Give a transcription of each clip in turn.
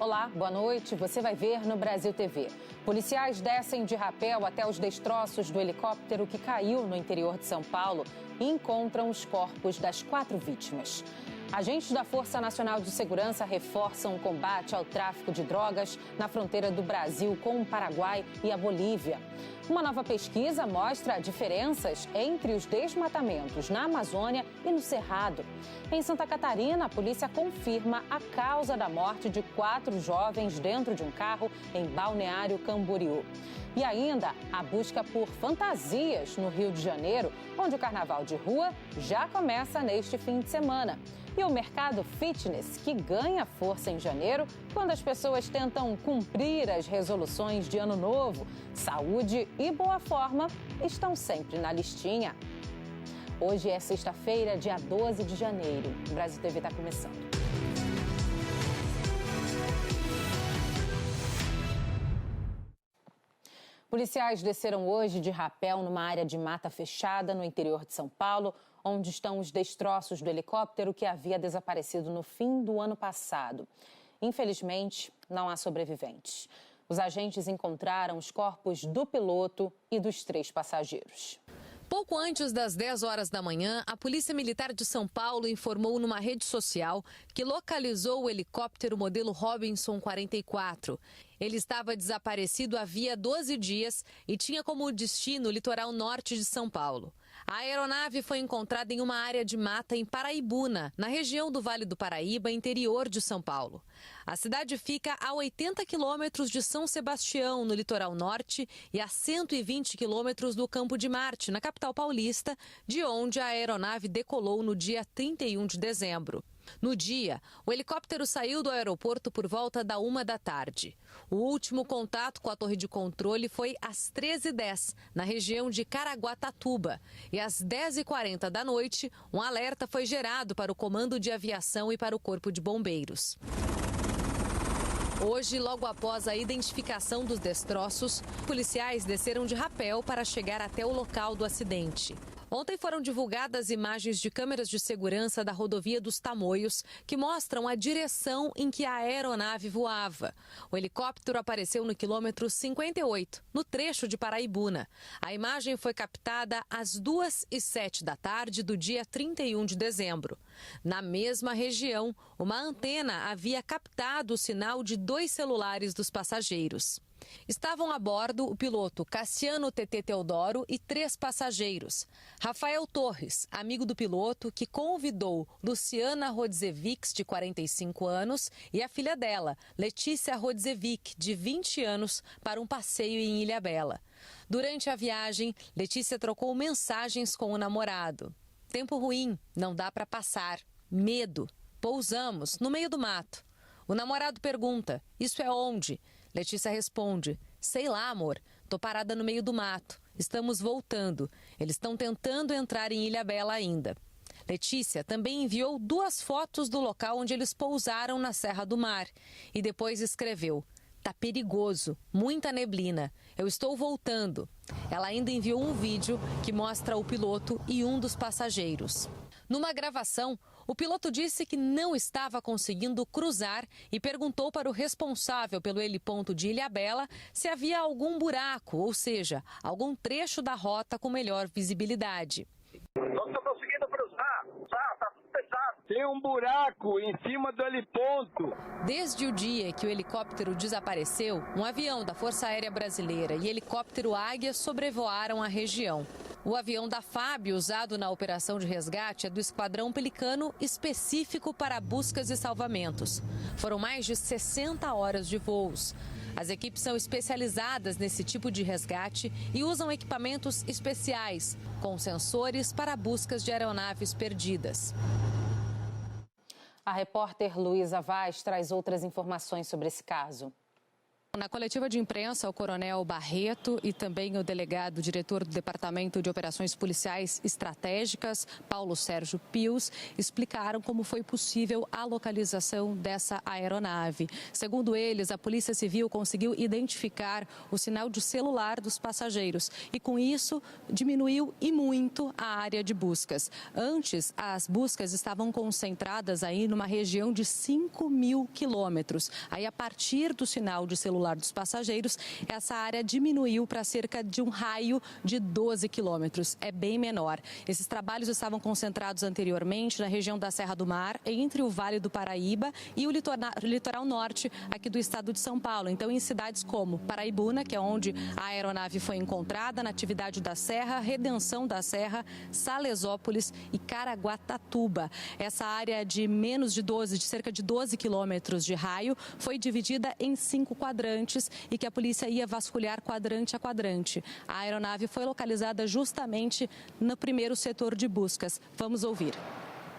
Olá, boa noite. Você vai ver no Brasil TV. Policiais descem de rapel até os destroços do helicóptero que caiu no interior de São Paulo e encontram os corpos das 4 vítimas. Agentes da Força Nacional de Segurança reforçam o combate ao tráfico de drogas na fronteira do Brasil com o Paraguai e a Bolívia. Uma nova pesquisa mostra diferenças entre os desmatamentos na Amazônia e no Cerrado. Em Santa Catarina, a polícia confirma a causa da morte de 4 jovens dentro de um carro em Balneário Camboriú. E ainda a busca por fantasias no Rio de Janeiro, onde o carnaval de rua já começa neste fim de semana. E o mercado fitness, que ganha força em janeiro, quando as pessoas tentam cumprir as resoluções de ano novo. Saúde e boa forma estão sempre na listinha. Hoje é sexta-feira, dia 12 de janeiro. O Brasil TV está começando. Policiais desceram hoje de rapel numa área de mata fechada no interior de São Paulo, onde estão os destroços do helicóptero que havia desaparecido no fim do ano passado. Infelizmente, não há sobreviventes. Os agentes encontraram os corpos do piloto e dos 3 passageiros. Pouco antes das 10 horas da manhã, a Polícia Militar de São Paulo informou numa rede social que localizou o helicóptero modelo Robinson 44. Ele estava desaparecido havia 12 dias e tinha como destino o litoral norte de São Paulo. A aeronave foi encontrada em uma área de mata em Paraibuna, na região do Vale do Paraíba, interior de São Paulo. A cidade fica a 80 quilômetros de São Sebastião, no litoral norte, e a 120 quilômetros do Campo de Marte, na capital paulista, de onde a aeronave decolou no dia 31 de dezembro. No dia, o helicóptero saiu do aeroporto por volta da 1 da tarde. O último contato com a torre de controle foi às 13h10, na região de Caraguatatuba. E às 10h40 da noite, um alerta foi gerado para o Comando de Aviação e para o Corpo de Bombeiros. Hoje, logo após a identificação dos destroços, policiais desceram de rapel para chegar até o local do acidente. Ontem foram divulgadas imagens de câmeras de segurança da rodovia dos Tamoios que mostram a direção em que a aeronave voava. O helicóptero apareceu no quilômetro 58, no trecho de Paraibuna. A imagem foi captada às 2h07 da tarde do dia 31 de dezembro. Na mesma região, uma antena havia captado o sinal de 2 celulares dos passageiros. Estavam a bordo o piloto Cassiano TT Teodoro e 3 passageiros. Rafael Torres, amigo do piloto, que convidou Luciana Rodzevics, de 45 anos, e a filha dela, Letícia Rodzevic, de 20 anos, para um passeio em Ilhabela. Durante a viagem, Letícia trocou mensagens com o namorado. Tempo ruim, não dá para passar. Medo. Pousamos no meio do mato. O namorado pergunta: isso é onde? Letícia responde: sei lá, amor, tô parada no meio do mato. Estamos voltando. Eles estão tentando entrar em Ilhabela ainda. Letícia também enviou 2 fotos do local onde eles pousaram na Serra do Mar. E depois escreveu: tá perigoso, muita neblina. Eu estou voltando. Ela ainda enviou um vídeo que mostra o piloto e um dos passageiros. Numa gravação, o piloto disse que não estava conseguindo cruzar e perguntou para o responsável pelo heliponto de Ilhabela se havia algum buraco, ou seja, algum trecho da rota com melhor visibilidade. Não estou conseguindo cruzar, tá tudo fechado. Tem um buraco em cima do heliponto. Desde o dia que o helicóptero desapareceu, um avião da Força Aérea Brasileira e helicóptero Águia sobrevoaram a região. O avião da FAB, usado na operação de resgate, é do Esquadrão Pelicano, específico para buscas e salvamentos. Foram mais de 60 horas de voos. As equipes são especializadas nesse tipo de resgate e usam equipamentos especiais, com sensores para buscas de aeronaves perdidas. A repórter Luísa Vaz traz outras informações sobre esse caso. Na coletiva de imprensa, o coronel Barreto e também o delegado diretor do Departamento de Operações Policiais Estratégicas, Paulo Sérgio Pius, explicaram como foi possível a localização dessa aeronave. Segundo eles, a Polícia Civil conseguiu identificar o sinal de celular dos passageiros e, com isso, diminuiu e muito a área de buscas. Antes, as buscas estavam concentradas aí numa região de 5.000 quilômetros. Aí, a partir do sinal de celular dos passageiros, essa área diminuiu para cerca de um raio de 12 quilômetros. É bem menor. Esses trabalhos estavam concentrados anteriormente na região da Serra do Mar, entre o Vale do Paraíba e o litoral norte aqui do estado de São Paulo. Então, em cidades como Paraibuna, que é onde a aeronave foi encontrada, Natividade da Serra, Redenção da Serra, Salesópolis e Caraguatatuba. Essa área de cerca de 12 quilômetros de raio foi dividida em 5 quadrantes e que a polícia ia vasculhar quadrante a quadrante. A aeronave foi localizada justamente no primeiro setor de buscas. Vamos ouvir.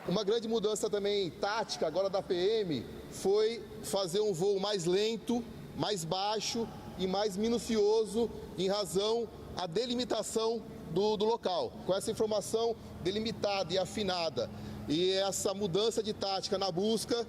Uma grande mudança também tática agora da PM foi fazer um voo mais lento, mais baixo e mais minucioso em razão à delimitação do local. Com essa informação delimitada e afinada e essa mudança de tática na busca,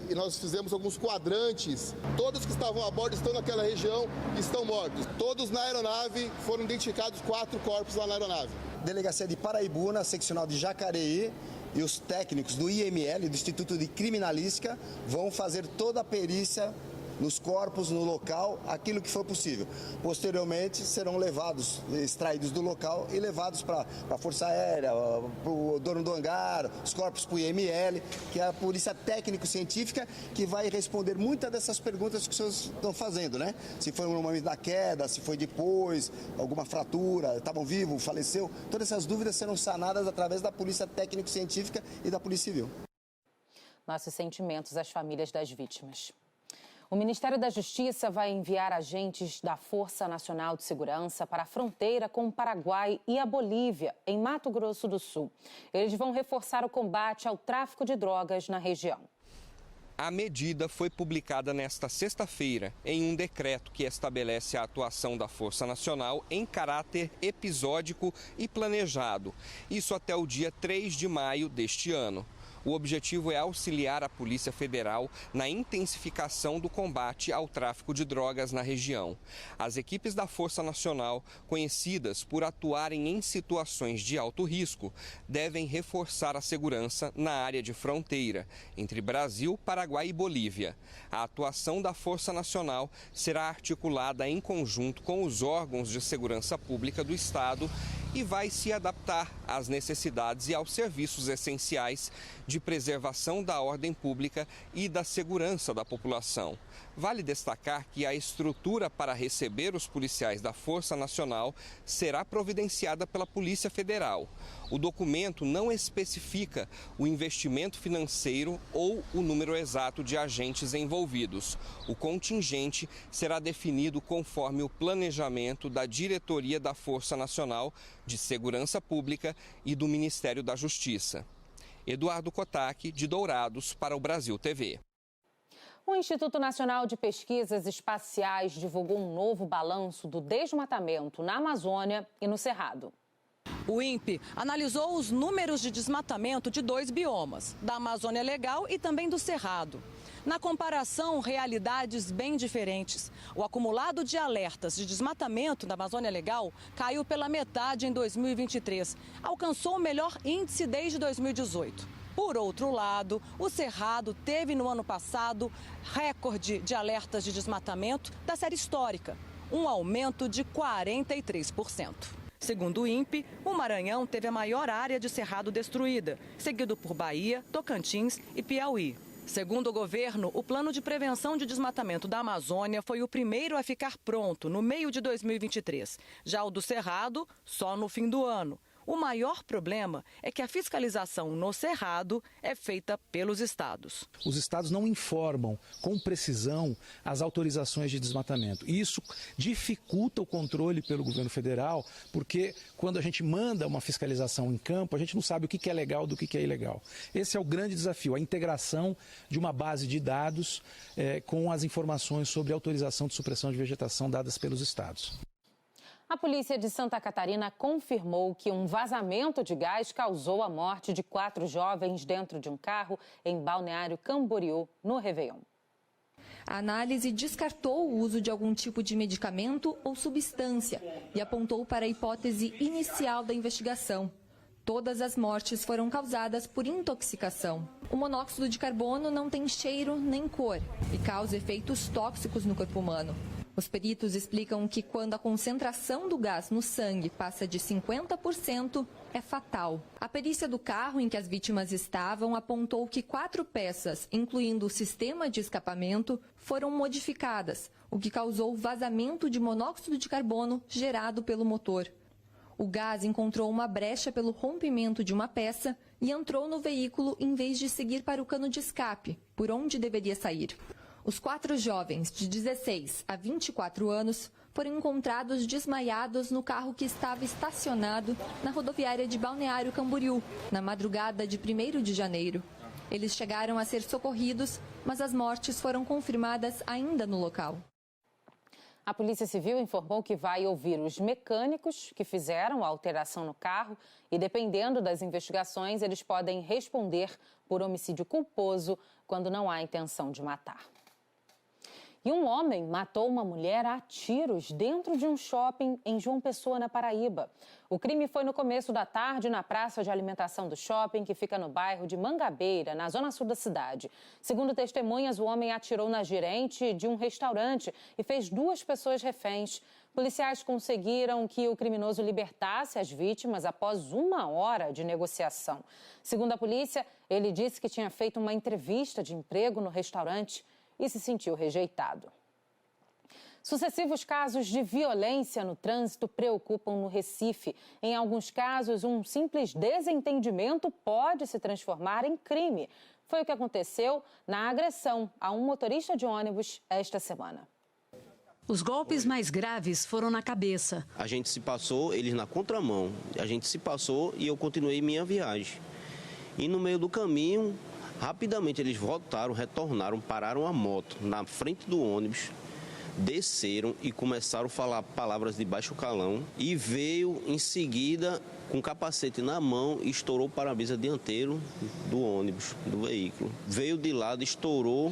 e nós fizemos alguns quadrantes. Todos que estavam a bordo estão naquela região e estão mortos. Todos na aeronave, foram identificados 4 corpos lá na aeronave. Delegacia de Paraibuna, seccional de Jacareí e os técnicos do IML, do Instituto de Criminalística, vão fazer toda a perícia nos corpos, no local, aquilo que for possível. Posteriormente, serão extraídos do local e levados para a Força Aérea, para o dono do hangar, os corpos para o IML, que é a Polícia Técnico-Científica, que vai responder muitas dessas perguntas que vocês estão fazendo, né? Se foi no momento da queda, se foi depois, alguma fratura, estavam vivos, faleceu. Todas essas dúvidas serão sanadas através da Polícia Técnico-Científica e da Polícia Civil. Nossos sentimentos às famílias das vítimas. O Ministério da Justiça vai enviar agentes da Força Nacional de Segurança para a fronteira com o Paraguai e a Bolívia, em Mato Grosso do Sul. Eles vão reforçar o combate ao tráfico de drogas na região. A medida foi publicada nesta sexta-feira em um decreto que estabelece a atuação da Força Nacional em caráter episódico e planejado. Isso até o dia 3 de maio deste ano. O objetivo é auxiliar a Polícia Federal na intensificação do combate ao tráfico de drogas na região. As equipes da Força Nacional, conhecidas por atuarem em situações de alto risco, devem reforçar a segurança na área de fronteira entre Brasil, Paraguai e Bolívia. A atuação da Força Nacional será articulada em conjunto com os órgãos de segurança pública do Estado e vai se adaptar às necessidades e aos serviços essenciais de preservação da ordem pública e da segurança da população. Vale destacar que a estrutura para receber os policiais da Força Nacional será providenciada pela Polícia Federal. O documento não especifica o investimento financeiro ou o número exato de agentes envolvidos. O contingente será definido conforme o planejamento da Diretoria da Força Nacional de Segurança Pública e do Ministério da Justiça. Eduardo Kotak, de Dourados, para o Brasil TV. O Instituto Nacional de Pesquisas Espaciais divulgou um novo balanço do desmatamento na Amazônia e no Cerrado. O INPE analisou os números de desmatamento de 2 biomas, da Amazônia Legal e também do Cerrado. Na comparação, realidades bem diferentes. O acumulado de alertas de desmatamento da Amazônia Legal caiu pela metade em 2023. Alcançou o melhor índice desde 2018. Por outro lado, o Cerrado teve no ano passado recorde de alertas de desmatamento da série histórica, um aumento de 43%. Segundo o INPE, o Maranhão teve a maior área de cerrado destruída, seguido por Bahia, Tocantins e Piauí. Segundo o governo, o plano de prevenção de desmatamento da Amazônia foi o primeiro a ficar pronto no meio de 2023. Já o do Cerrado, só no fim do ano. O maior problema é que a fiscalização no Cerrado é feita pelos estados. Os estados não informam com precisão as autorizações de desmatamento. Isso dificulta o controle pelo governo federal, porque quando a gente manda uma fiscalização em campo, a gente não sabe o que é legal do que é ilegal. Esse é o grande desafio, a integração de uma base de dados com as informações sobre autorização de supressão de vegetação dadas pelos estados. A polícia de Santa Catarina confirmou que um vazamento de gás causou a morte de 4 jovens dentro de um carro em Balneário Camboriú, no Réveillon. A análise descartou o uso de algum tipo de medicamento ou substância e apontou para a hipótese inicial da investigação. Todas as mortes foram causadas por intoxicação. O monóxido de carbono não tem cheiro nem cor e causa efeitos tóxicos no corpo humano. Os peritos explicam que quando a concentração do gás no sangue passa de 50%, é fatal. A perícia do carro em que as vítimas estavam apontou que 4 peças, incluindo o sistema de escapamento, foram modificadas, o que causou vazamento de monóxido de carbono gerado pelo motor. O gás encontrou uma brecha pelo rompimento de uma peça e entrou no veículo em vez de seguir para o cano de escape, por onde deveria sair. Os 4 jovens, de 16 a 24 anos, foram encontrados desmaiados no carro que estava estacionado na rodoviária de Balneário Camboriú, na madrugada de 1º de janeiro. Eles chegaram a ser socorridos, mas as mortes foram confirmadas ainda no local. A Polícia Civil informou que vai ouvir os mecânicos que fizeram a alteração no carro e, dependendo das investigações, eles podem responder por homicídio culposo quando não há intenção de matar. E um homem matou uma mulher a tiros dentro de um shopping em João Pessoa, na Paraíba. O crime foi no começo da tarde na praça de alimentação do shopping, que fica no bairro de Mangabeira, na zona sul da cidade. Segundo testemunhas, o homem atirou na gerente de um restaurante e fez 2 pessoas reféns. Policiais conseguiram que o criminoso libertasse as vítimas após 1 hora de negociação. Segundo a polícia, ele disse que tinha feito uma entrevista de emprego no restaurante e se sentiu rejeitado. Sucessivos casos de violência no trânsito preocupam no Recife. Em alguns casos, um simples desentendimento pode se transformar em crime. Foi o que aconteceu na agressão a um motorista de ônibus esta semana. Os golpes mais graves foram na cabeça. A gente se passou, eles na contramão. A gente se passou e eu continuei minha viagem. E no meio do caminho, rapidamente eles voltaram, retornaram, pararam a moto na frente do ônibus, desceram e começaram a falar palavras de baixo calão e veio em seguida com capacete na mão e estourou o para-brisa dianteiro do ônibus, do veículo. Veio de lado, estourou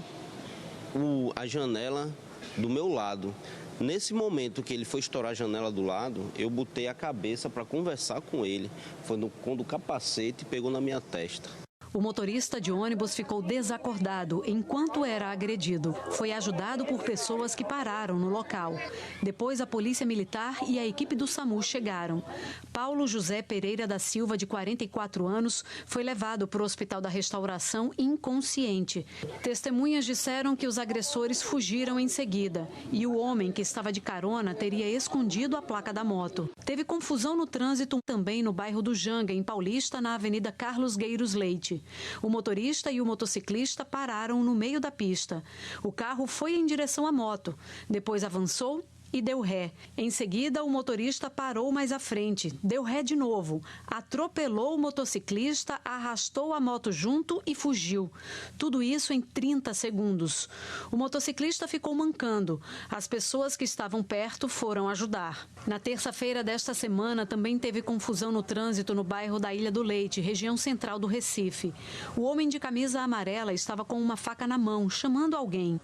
a janela do meu lado. Nesse momento que ele foi estourar a janela do lado, eu botei a cabeça para conversar com ele. Foi quando o capacete pegou na minha testa. O motorista de ônibus ficou desacordado enquanto era agredido. Foi ajudado por pessoas que pararam no local. Depois, a polícia militar e a equipe do SAMU chegaram. Paulo José Pereira da Silva, de 44 anos, foi levado para o Hospital da Restauração inconsciente. Testemunhas disseram que os agressores fugiram em seguida e o homem que estava de carona teria escondido a placa da moto. Teve confusão no trânsito também no bairro do Janga, em Paulista, na Avenida Carlos Gueiros Leite. O motorista e o motociclista pararam no meio da pista. O carro foi em direção à moto, depois avançou e deu ré. Em seguida, o motorista parou mais à frente, deu ré de novo, atropelou o motociclista, arrastou a moto junto e fugiu. Tudo isso em 30 segundos. O motociclista ficou mancando. As pessoas que estavam perto foram ajudar. Na terça-feira desta semana, também teve confusão no trânsito no bairro da Ilha do Leite, região central do Recife. O homem de camisa amarela estava com uma faca na mão, chamando alguém.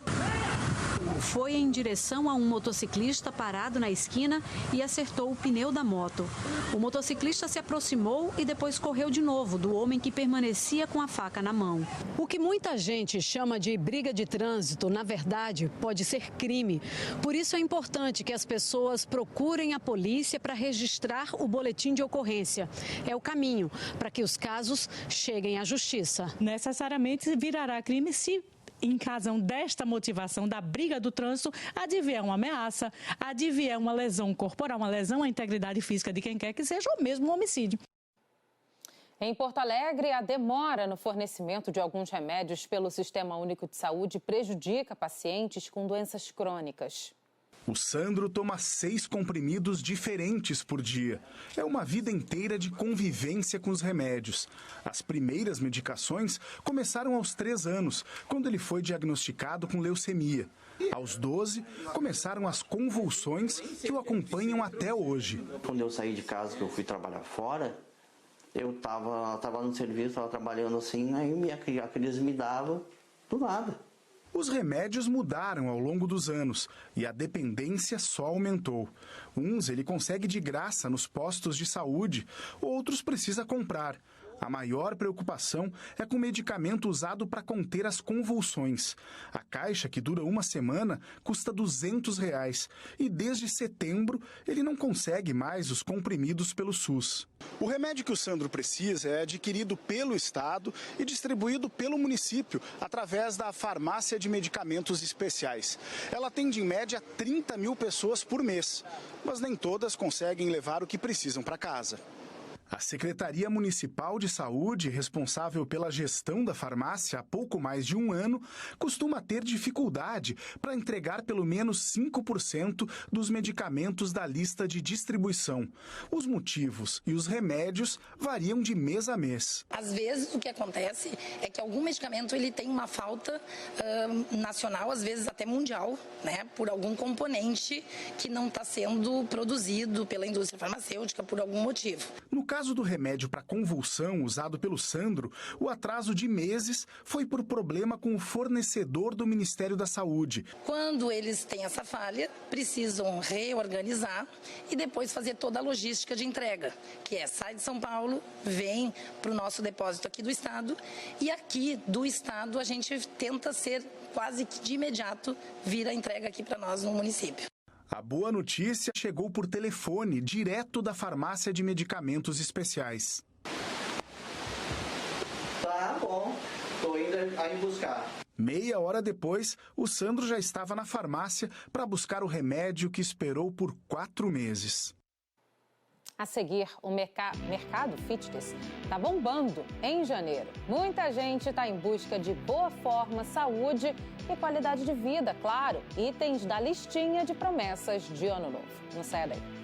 Foi em direção a um motociclista parado na esquina e acertou o pneu da moto. O motociclista se aproximou e depois correu de novo do homem que permanecia com a faca na mão. O que muita gente chama de briga de trânsito, na verdade, pode ser crime. Por isso é importante que as pessoas procurem a polícia para registrar o boletim de ocorrência. É o caminho para que os casos cheguem à justiça. Necessariamente virará crime se, em razão desta motivação da briga do trânsito, advier uma ameaça, advier uma lesão corporal, uma lesão à integridade física de quem quer que seja, ou mesmo um homicídio. Em Porto Alegre, a demora no fornecimento de alguns remédios pelo Sistema Único de Saúde prejudica pacientes com doenças crônicas. O Sandro toma 6 comprimidos diferentes por dia. É uma vida inteira de convivência com os remédios. As primeiras medicações começaram aos 3 anos, quando ele foi diagnosticado com leucemia. Aos 12, começaram as convulsões que o acompanham até hoje. Quando eu saí de casa, que eu fui trabalhar fora, eu estava no serviço, estava trabalhando assim, aí a crise me dava do nada. Os remédios mudaram ao longo dos anos e a dependência só aumentou. Uns ele consegue de graça nos postos de saúde, outros precisa comprar. A maior preocupação é com o medicamento usado para conter as convulsões. A caixa, que dura 1 semana, custa R$200 e desde setembro ele não consegue mais os comprimidos pelo SUS. O remédio que o Sandro precisa é adquirido pelo Estado e distribuído pelo município através da Farmácia de Medicamentos Especiais. Ela atende em média 30 mil pessoas por mês, mas nem todas conseguem levar o que precisam para casa. A Secretaria Municipal de Saúde, responsável pela gestão da farmácia há pouco mais de 1 ano, costuma ter dificuldade para entregar pelo menos 5% dos medicamentos da lista de distribuição. Os motivos e os remédios variam de mês a mês. Às vezes o que acontece é que algum medicamento ele tem uma falta nacional, às vezes até mundial, né, por algum componente que não está sendo produzido pela indústria farmacêutica por algum motivo. No caso do remédio para convulsão usado pelo Sandro, o atraso de meses foi por problema com o fornecedor do Ministério da Saúde. Quando eles têm essa falha, precisam reorganizar e depois fazer toda a logística de entrega, que é sai de São Paulo, vem para o nosso depósito aqui do Estado e aqui do Estado a gente tenta ser quase que de imediato vir a entrega aqui para nós no município. A boa notícia chegou por telefone, direto da Farmácia de Medicamentos Especiais. Tá bom, tô indo aí buscar. Meia hora depois, o Sandro já estava na farmácia para buscar o remédio que esperou por 4 meses. A seguir, o mercado fitness está bombando em janeiro. Muita gente está em busca de boa forma, saúde e qualidade de vida, claro. Itens da listinha de promessas de ano novo. Não saia daí.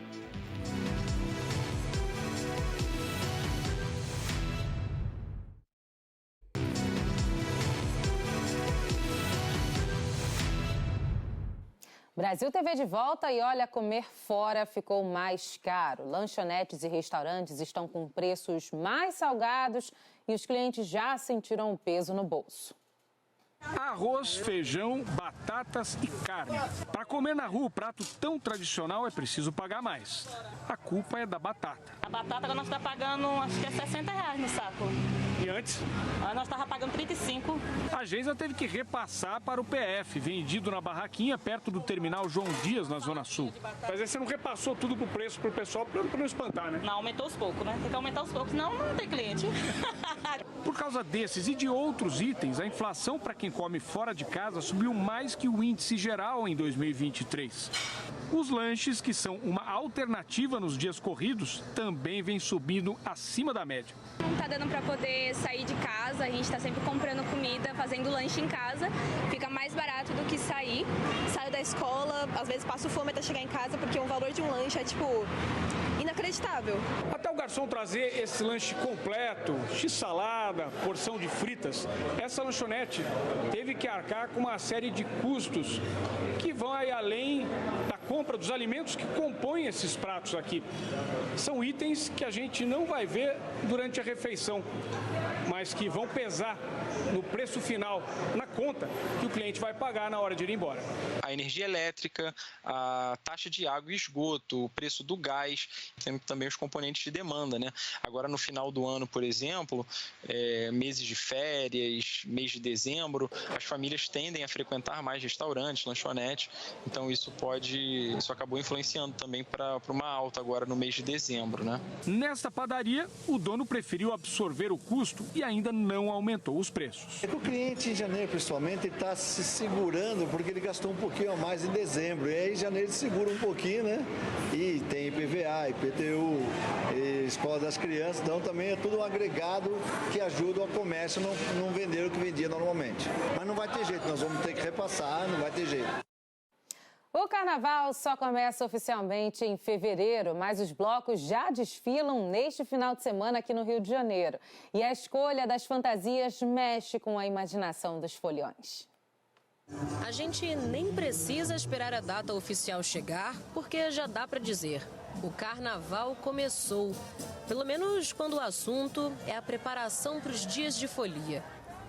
Brasil TV de volta e olha, comer fora ficou mais caro. Lanchonetes e restaurantes estão com preços mais salgados e os clientes já sentiram um peso no bolso. Arroz, feijão, batatas e carne. Para comer na rua o prato tão tradicional é preciso pagar mais. A culpa é da batata. A batata nós estamos pagando, acho que é R$60 no saco. E antes? Nós estávamos pagando 35. A Geisa teve que repassar para o PF, vendido na barraquinha perto do terminal João Dias, na Zona Sul. Mas aí você não repassou tudo pro preço pro pessoal para não espantar, né? Não, aumentou os poucos, né? Tem que aumentar os poucos, senão não tem cliente. Por causa desses e de outros itens, a inflação para quem come fora de casa subiu mais que o índice geral em 2023. Os lanches, que são uma alternativa nos dias corridos, também vêm subindo acima da média. Não está dando para poder sair de casa, a gente está sempre comprando comida, fazendo lanche em casa, fica mais barato do que sair. Saio da escola, às vezes passo fome até chegar em casa, porque o valor de um lanche é tipo inacreditável. Até o garçom trazer esse lanche completo, x-salada, porção de fritas, essa lanchonete teve que arcar com uma série de custos que vão aí além da compra dos alimentos que compõem esses pratos aqui. São itens que a gente não vai ver durante a refeição, mas que vão pesar no preço final, na conta que o cliente vai pagar na hora de ir embora. A energia elétrica, a taxa de água e esgoto, o preço do gás, tem também os componentes de demanda, né? Agora no final do ano, por exemplo, meses de férias, mês de dezembro, as famílias tendem a frequentar mais restaurantes, lanchonetes, então isso acabou influenciando também para uma alta agora no mês de dezembro, né? Nesta padaria, o dono preferiu absorver o custo e ainda não aumentou os preços. O cliente em janeiro, principalmente, está se segurando porque ele gastou um pouquinho a mais em dezembro. E aí, em janeiro, ele segura um pouquinho, né? E tem IPVA, IPTU, escola das crianças. Então, também é tudo um agregado que ajuda o comércio a não vender o que vendia normalmente. Mas não vai ter jeito, nós vamos ter que repassar, não vai ter jeito. O carnaval só começa oficialmente em fevereiro, mas os blocos já desfilam neste final de semana aqui no Rio de Janeiro. E a escolha das fantasias mexe com a imaginação dos foliões. A gente nem precisa esperar a data oficial chegar, porque já dá para dizer. O carnaval começou, pelo menos quando o assunto é a preparação para os dias de folia.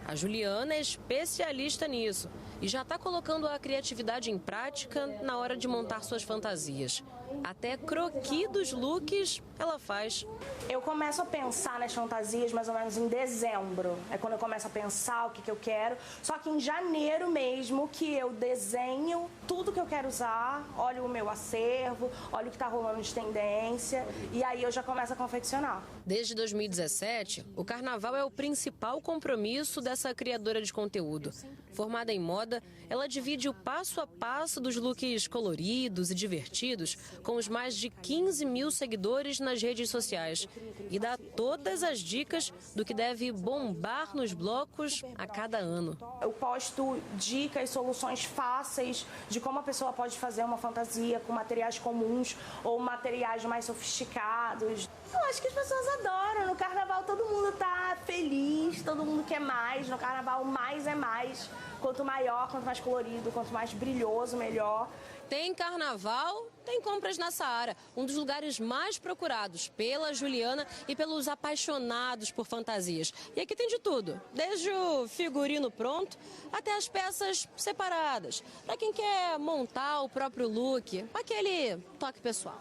A Juliana é especialista nisso e já está colocando a criatividade em prática na hora de montar suas fantasias. Até croquis dos looks ela faz. Eu começo a pensar nas fantasias mais ou menos em dezembro. É quando eu começo a pensar o que eu quero. Só que em janeiro mesmo que eu desenho tudo que eu quero usar, olho o meu acervo, olho o que está rolando de tendência e aí eu já começo a confeccionar. Desde 2017, o carnaval é o principal compromisso dessa criadora de conteúdo. Formada em moda, ela divide o passo a passo dos looks coloridos e divertidos com os mais de 15 mil seguidores nas redes sociais e dá todas as dicas do que deve bombar nos blocos a cada ano. Eu posto dicas, soluções fáceis de como a pessoa pode fazer uma fantasia com materiais comuns ou materiais mais sofisticados. Eu acho que as pessoas adoram. No carnaval todo mundo tá feliz, todo mundo quer mais. No carnaval mais é mais. Quanto maior, quanto mais colorido, quanto mais brilhoso, melhor. Tem carnaval, tem compras na Saara, um dos lugares mais procurados pela Juliana e pelos apaixonados por fantasias. E aqui tem de tudo, desde o figurino pronto até as peças separadas, para quem quer montar o próprio look, aquele toque pessoal.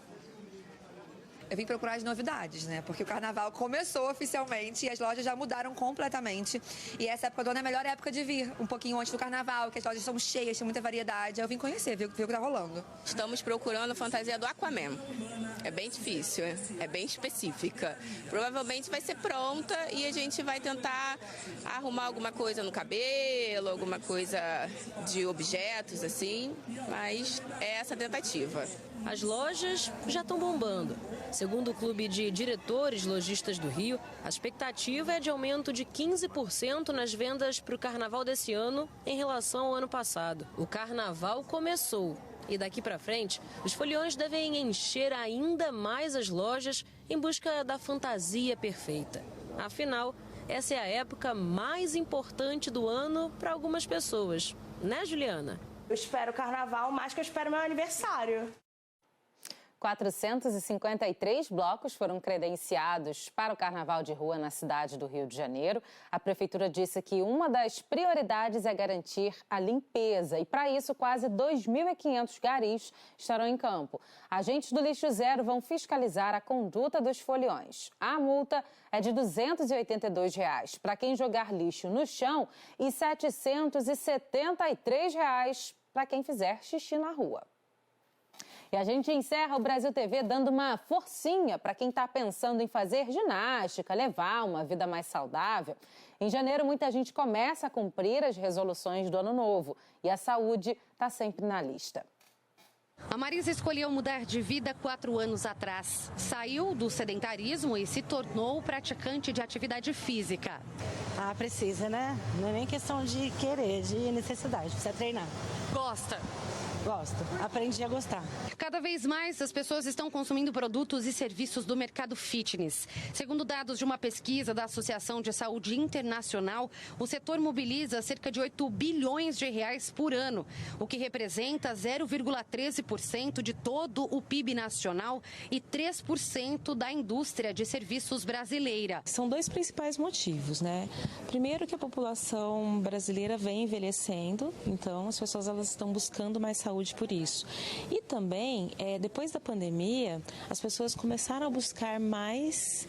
Eu vim procurar as novidades, né? Porque o carnaval começou oficialmente e as lojas já mudaram completamente. E essa época do ano é a melhor época de vir, um pouquinho antes do carnaval, que as lojas são cheias, tem muita variedade. Eu vim conhecer, ver o que tá rolando. Estamos procurando a fantasia do Aquaman. É bem difícil, é bem específica. Provavelmente vai ser pronta e a gente vai tentar arrumar alguma coisa no cabelo, alguma coisa de objetos, assim. Mas é essa a tentativa. As lojas já estão bombando. Segundo o Clube de Diretores Lojistas do Rio, a expectativa é de aumento de 15% nas vendas para o carnaval desse ano em relação ao ano passado. O carnaval começou e daqui para frente, os foliões devem encher ainda mais as lojas em busca da fantasia perfeita. Afinal, essa é a época mais importante do ano para algumas pessoas. Né, Juliana? Eu espero o carnaval mais que eu espero meu aniversário. 453 blocos foram credenciados para o Carnaval de Rua na cidade do Rio de Janeiro. A Prefeitura disse que uma das prioridades é garantir a limpeza e, para isso, quase 2.500 garis estarão em campo. Agentes do Lixo Zero vão fiscalizar a conduta dos foliões. A multa é de R$ 282 para quem jogar lixo no chão e R$ 773 para quem fizer xixi na rua. E a gente encerra o Brasil TV dando uma forcinha para quem está pensando em fazer ginástica, levar uma vida mais saudável. Em janeiro, muita gente começa a cumprir as resoluções do ano novo e a saúde está sempre na lista. A Marisa escolheu mudar de vida 4 anos atrás. Saiu do sedentarismo e se tornou praticante de atividade física. Ah, precisa, né? Não é nem questão de querer, de necessidade. Precisa treinar. Gosta? Gosto. Aprendi a gostar. Cada vez mais as pessoas estão consumindo produtos e serviços do mercado fitness. Segundo dados de uma pesquisa da Associação de Saúde Internacional, o setor mobiliza cerca de 8 bilhões de reais por ano, o que representa 0,13% de todo o PIB nacional e 3% da indústria de serviços brasileira. São dois principais motivos, né? Primeiro, que a população brasileira vem envelhecendo, então as pessoas elas estão buscando mais saúde por isso. E também, depois da pandemia, as pessoas começaram a buscar mais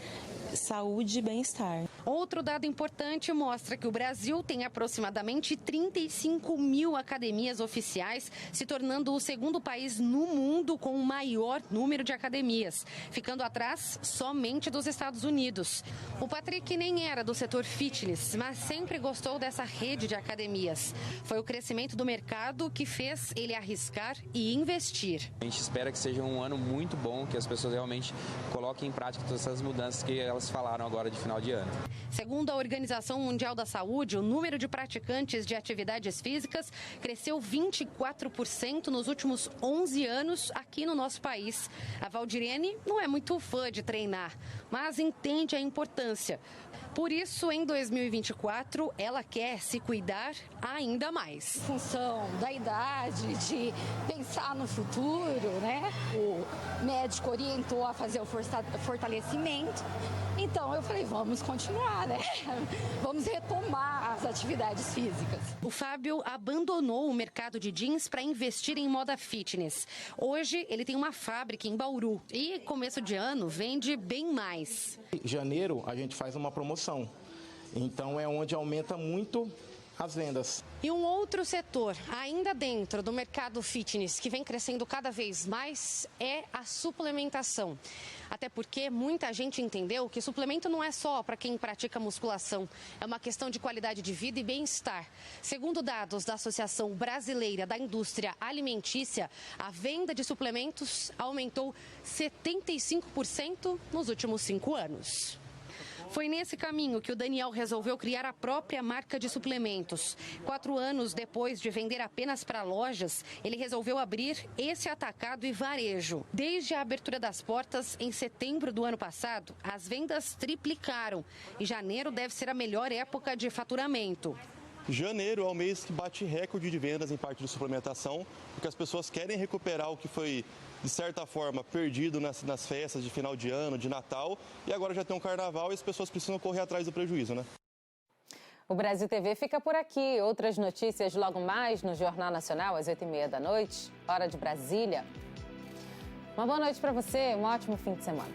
saúde e bem-estar. Outro dado importante mostra que o Brasil tem aproximadamente 35 mil academias oficiais, se tornando o segundo país no mundo com o maior número de academias, ficando atrás somente dos Estados Unidos. O Patrick nem era do setor fitness, mas sempre gostou dessa rede de academias. Foi o crescimento do mercado que fez ele arriscar e investir. A gente espera que seja um ano muito bom, que as pessoas realmente coloquem em prática todas essas mudanças que elas falaram agora de final de ano. Segundo a Organização Mundial da Saúde, o número de praticantes de atividades físicas cresceu 24% nos últimos 11 anos aqui no nosso país. A Valdirene não é muito fã de treinar, mas entende a importância. Por isso, em 2024, ela quer se cuidar ainda mais. Em função da idade, de pensar no futuro, né? O médico orientou a fazer o fortalecimento. Então, eu falei, vamos continuar, né? Vamos retomar as atividades físicas. O Fábio abandonou o mercado de jeans para investir em moda fitness. Hoje, ele tem uma fábrica em Bauru e, começo de ano, vende bem mais. Em janeiro, a gente faz uma promoção. Então, é onde aumenta muito as vendas. E um outro setor, ainda dentro do mercado fitness, que vem crescendo cada vez mais, é a suplementação. Até porque muita gente entendeu que suplemento não é só para quem pratica musculação, é uma questão de qualidade de vida e bem-estar. Segundo dados da Associação Brasileira da Indústria Alimentícia, a venda de suplementos aumentou 75% nos últimos 5 anos. Foi nesse caminho que o Daniel resolveu criar a própria marca de suplementos. 4 anos depois de vender apenas para lojas, ele resolveu abrir esse atacado e varejo. Desde a abertura das portas, em setembro do ano passado, as vendas triplicaram e janeiro deve ser a melhor época de faturamento. Janeiro é o mês que bate recorde de vendas em parte de suplementação, porque as pessoas querem recuperar o que foi, de certa forma, perdido nas festas de final de ano, de Natal, e agora já tem um carnaval e as pessoas precisam correr atrás do prejuízo, né? O Brasil TV fica por aqui. Outras notícias logo mais no Jornal Nacional, às 8h30 da noite, hora de Brasília. Uma boa noite para você, um ótimo fim de semana.